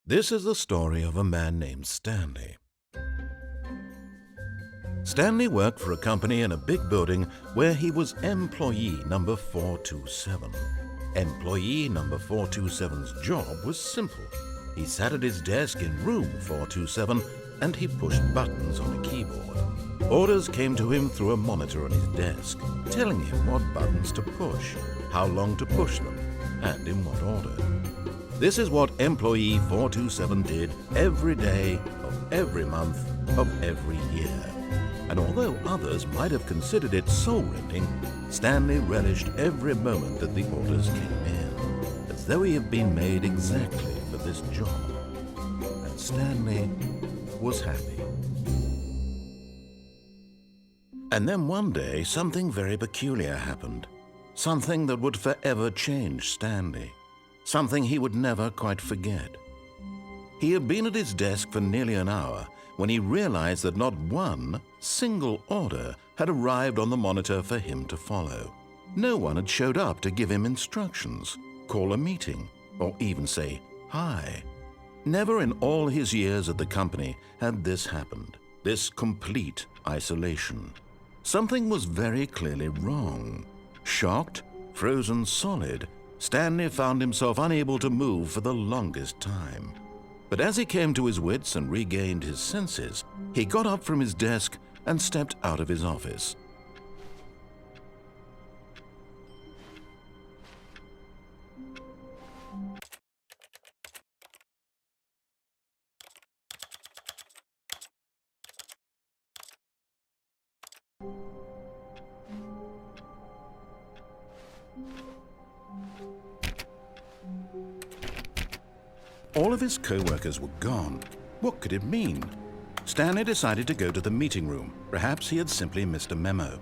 This is the story of a man named Stanley. Stanley worked for a company in a big building where he was employee number 427. Employee number 427's job was simple. He sat at his desk in room 427 and he pushed buttons on a keyboard. Orders came to him through a monitor on his desk, telling him what buttons to push, how long to push them, and in what order. This is what employee 427 did every day of every month of every year. And although others might have considered it soul-rending, Stanley relished every moment that the orders came in, as though he had been made exactly for this job. And Stanley was happy. And then one day, something very peculiar happened. Something that would forever change Stanley. Something he would never quite forget. He had been at his desk for nearly an hour when he realized that not one single order had arrived on the monitor for him to follow. No one had showed up to give him instructions, call a meeting, or even say hi. Never in all his years at the company had this happened, this complete isolation. Something was very clearly wrong. Shocked, frozen solid, Stanley found himself unable to move for the longest time. But as he came to his wits and regained his senses, he got up from his desk and stepped out of his office. All of his co-workers were gone. What could it mean? Stanley decided to go to the meeting room. Perhaps he had simply missed a memo.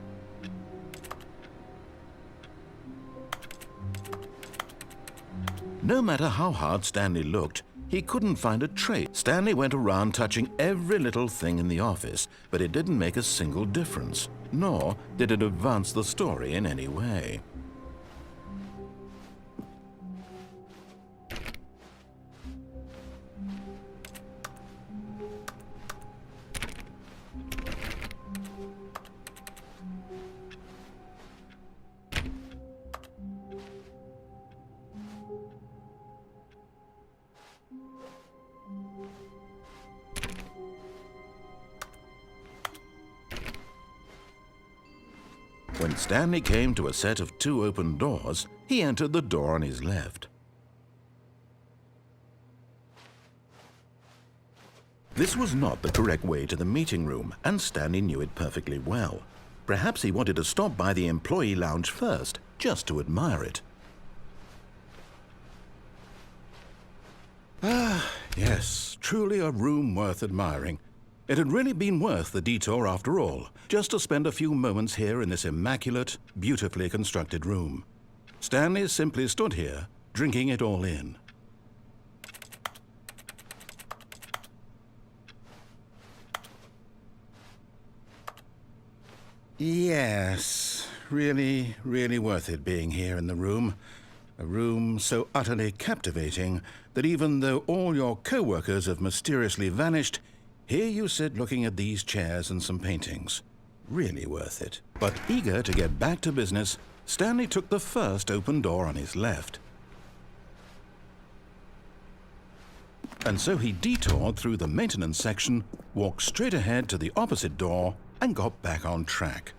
No matter how hard Stanley looked, he couldn't find a trace. Stanley went around touching every little thing in the office, but it didn't make a single difference, nor did it advance the story in any way. When Stanley came to a set of 2 open doors, he entered the door on his left. This was not the correct way to the meeting room, and Stanley knew it perfectly well. Perhaps he wanted to stop by the employee lounge first, just to admire it. Ah, yes, truly a room worth admiring. It had really been worth the detour after all, just to spend a few moments here in this immaculate, beautifully constructed room. Stanley simply stood here, drinking it all in. Yes, really worth it being here in the room. A room so utterly captivating that even though all your co-workers have mysteriously vanished, here you sit looking at these chairs and some paintings. Really worth it. But eager to get back to business, Stanley took the first open door on his left. And so he detoured through the maintenance section, walked straight ahead to the opposite door, and got back on track.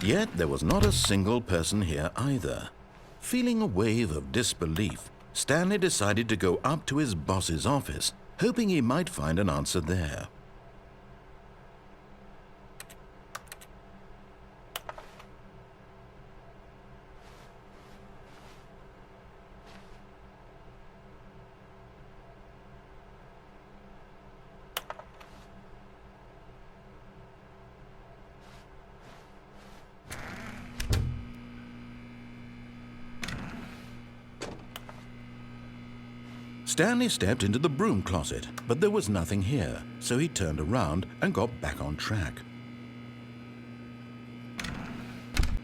Yet there was not a single person here either. Feeling a wave of disbelief, Stanley decided to go up to his boss's office, hoping he might find an answer there. Stanley stepped into the broom closet, but there was nothing here, so he turned around and got back on track.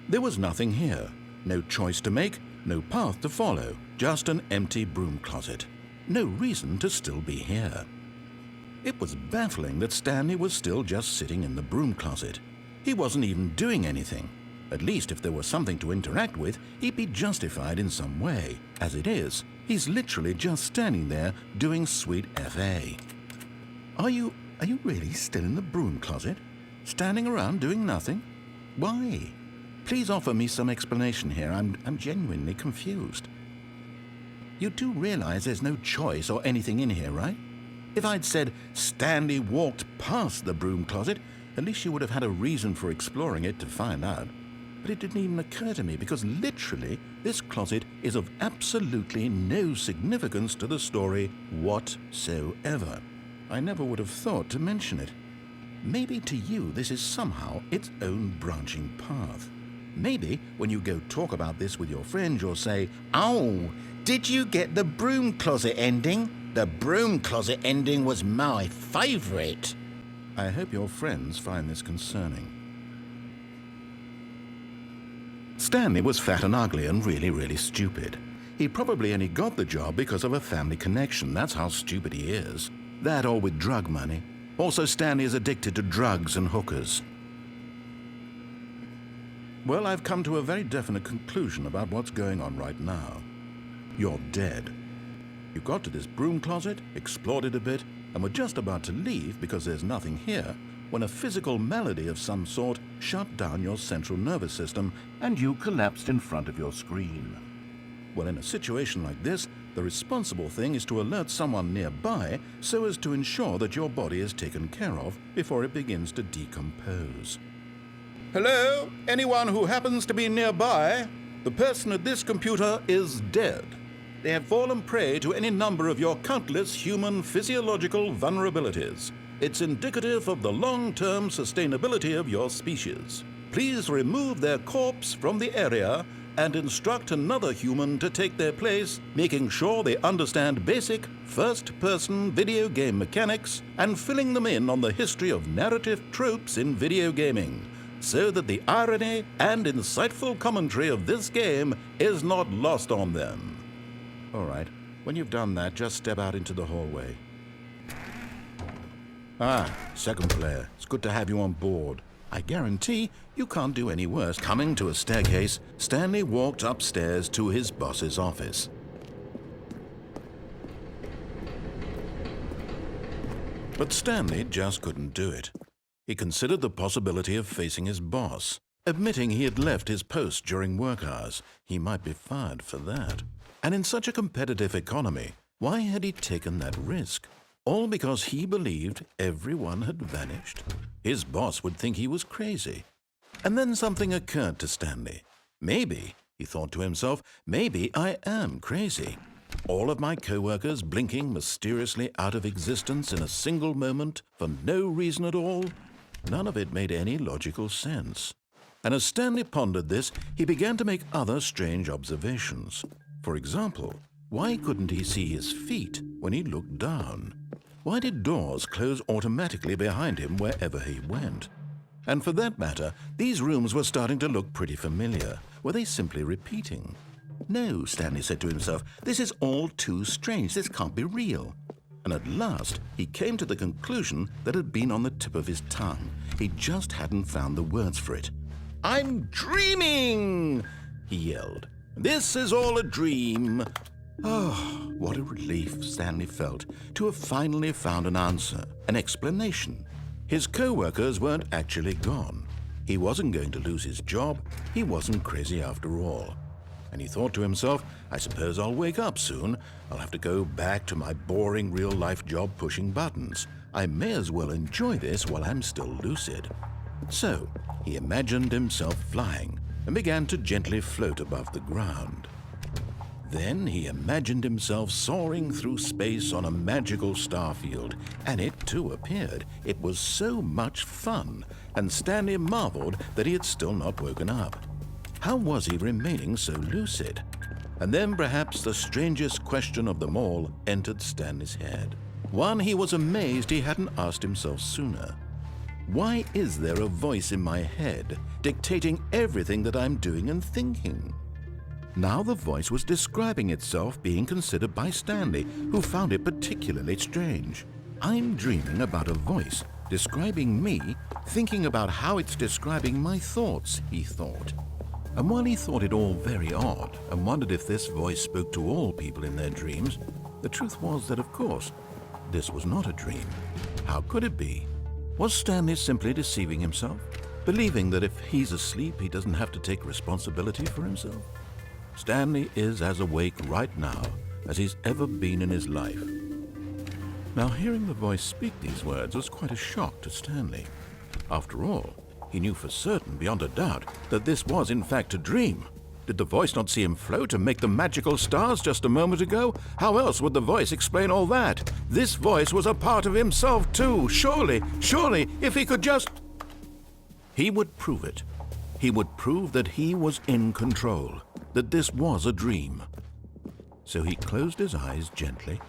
There was nothing here. No choice to make, no path to follow, just an empty broom closet. No reason to still be here. It was baffling that Stanley was still just sitting in the broom closet. He wasn't even doing anything. At least if there was something to interact with, he'd be justified in some way. As it is, he's literally just standing there doing sweet FA. Are you really still in the broom closet? Standing around doing nothing? Why? Please offer me some explanation here. I'm genuinely confused. You do realize there's no choice or anything in here, right? If I'd said Stanley walked past the broom closet, at least you would have had a reason for exploring it to find out. But it didn't even occur to me because literally this closet is of absolutely no significance to the story whatsoever. I never would have thought to mention it. Maybe to you this is somehow its own branching path. Maybe when you go talk about this with your friends, you'll say, "Oh, did you get the broom closet ending? The broom closet ending was my favorite." I hope your friends find this concerning. Stanley was fat and ugly and really stupid. He probably only got the job because of a family connection. That's how stupid he is. That or with drug money. Also, Stanley is addicted to drugs and hookers. Well, I've come to a very definite conclusion about what's going on right now. You're dead. You got to this broom closet, explored it a bit, and were just about to leave because there's nothing here when a physical malady of some sort shut down your central nervous system and you collapsed in front of your screen. Well, in a situation like this, the responsible thing is to alert someone nearby so as to ensure that your body is taken care of before it begins to decompose. Hello? Anyone who happens to be nearby? The person at this computer is dead. They have fallen prey to any number of your countless human physiological vulnerabilities. It's indicative of the long-term sustainability of your species. Please remove their corpse from the area and instruct another human to take their place, making sure they understand basic first-person video game mechanics and filling them in on the history of narrative tropes in video gaming, so that the irony and insightful commentary of this game is not lost on them. All right, when you've done that, just step out into the hallway. Ah, second player. It's good to have you on board. I guarantee you can't do any worse. Coming to a staircase, Stanley walked upstairs to his boss's office. But Stanley just couldn't do it. He considered the possibility of facing his boss. Admitting he had left his post during work hours, he might be fired for that. And in such a competitive economy, why had he taken that risk? All because he believed everyone had vanished? His boss would think he was crazy. And then something occurred to Stanley. Maybe, he thought to himself, maybe I am crazy. All of my co-workers blinking mysteriously out of existence in a single moment for no reason at all? None of it made any logical sense. And as Stanley pondered this, he began to make other strange observations. For example, why couldn't he see his feet when he looked down? Why did doors close automatically behind him wherever he went? And for that matter, these rooms were starting to look pretty familiar. Were they simply repeating? No, Stanley said to himself, this is all too strange. This can't be real. And at last, he came to the conclusion that had been on the tip of his tongue. He just hadn't found the words for it. "I'm dreaming!" he yelled. "This is all a dream." Oh, what a relief Stanley felt to have finally found an answer, an explanation. His co-workers weren't actually gone. He wasn't going to lose his job. He wasn't crazy after all. And he thought to himself, I suppose I'll wake up soon. I'll have to go back to my boring real-life job pushing buttons. I may as well enjoy this while I'm still lucid. So he imagined himself flying and began to gently float above the ground. Then he imagined himself soaring through space on a magical starfield, and it too appeared. It was so much fun, and Stanley marveled that he had still not woken up. How was he remaining so lucid? And then perhaps the strangest question of them all entered Stanley's head. One he was amazed he hadn't asked himself sooner. Why is there a voice in my head dictating everything that I'm doing and thinking? Now the voice was describing itself being considered by Stanley, who found it particularly strange. I'm dreaming about a voice describing me, thinking about how it's describing my thoughts, he thought. And while he thought it all very odd and wondered if this voice spoke to all people in their dreams, the truth was that, of course, this was not a dream. How could it be? Was Stanley simply deceiving himself, believing that if he's asleep, he doesn't have to take responsibility for himself? Stanley is as awake right now as he's ever been in his life. Now, hearing the voice speak these words was quite a shock to Stanley. After all, he knew for certain, beyond a doubt, that this was in fact a dream. Did the voice not see him float and make the magical stars just a moment ago? How else would the voice explain all that? This voice was a part of himself too. Surely, if he could just... He would prove it. He would prove that he was in control, that this was a dream. So he closed his eyes gently,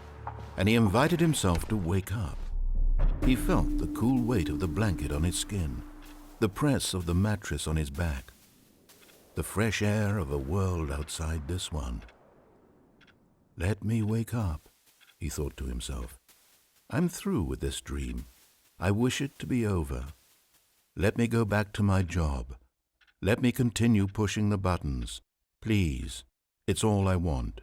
and he invited himself to wake up. He felt the cool weight of the blanket on his skin, the press of the mattress on his back, the fresh air of a world outside this one. Let me wake up, he thought to himself. I'm through with this dream. I wish it to be over. Let me go back to my job. Let me continue pushing the buttons. Please, it's all I want.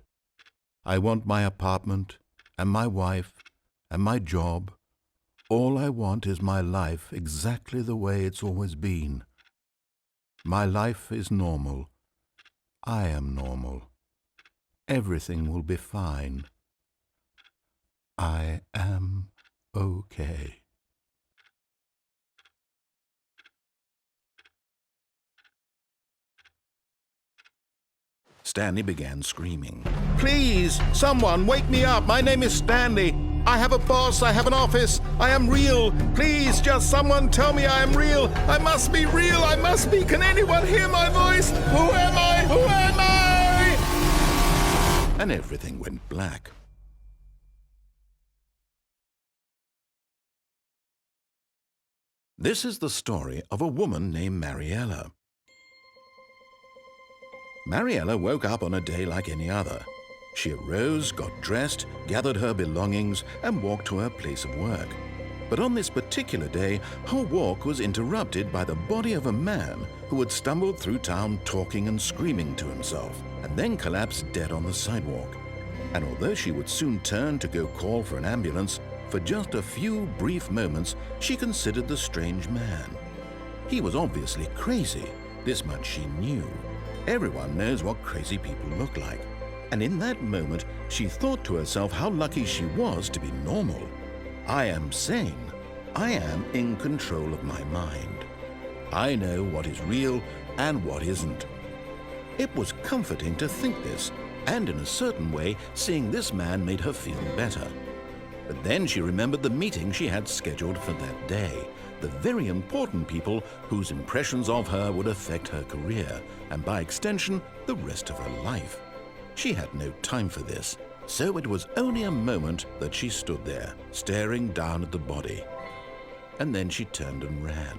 I want my apartment and my wife and my job. All I want is my life exactly the way it's always been. My life is normal. I am normal. Everything will be fine. I am okay. Stanley began screaming. Please, someone, wake me up. My name is Stanley. I have a boss. I have an office. I am real. Please, just someone tell me I am real. I must be real. I must be. Can anyone hear my voice? Who am I? Who am I? And everything went black. This is the story of a woman named Mariella. Mariella woke up on a day like any other. She arose, got dressed, gathered her belongings, and walked to her place of work. But on this particular day, her walk was interrupted by the body of a man who had stumbled through town talking and screaming to himself, and then collapsed dead on the sidewalk. And although she would soon turn to go call for an ambulance, for just a few brief moments she considered the strange man. He was obviously crazy. This much she knew. Everyone knows what crazy people look like. And in that moment, she thought to herself how lucky she was to be normal. I am sane. I am in control of my mind. I know what is real and what isn't. It was comforting to think this, and in a certain way, seeing this man made her feel better. But then she remembered the meeting she had scheduled for that day, the very important people whose impressions of her would affect her career, and by extension, the rest of her life. She had no time for this, so it was only a moment that she stood there, staring down at the body. And then she turned and ran.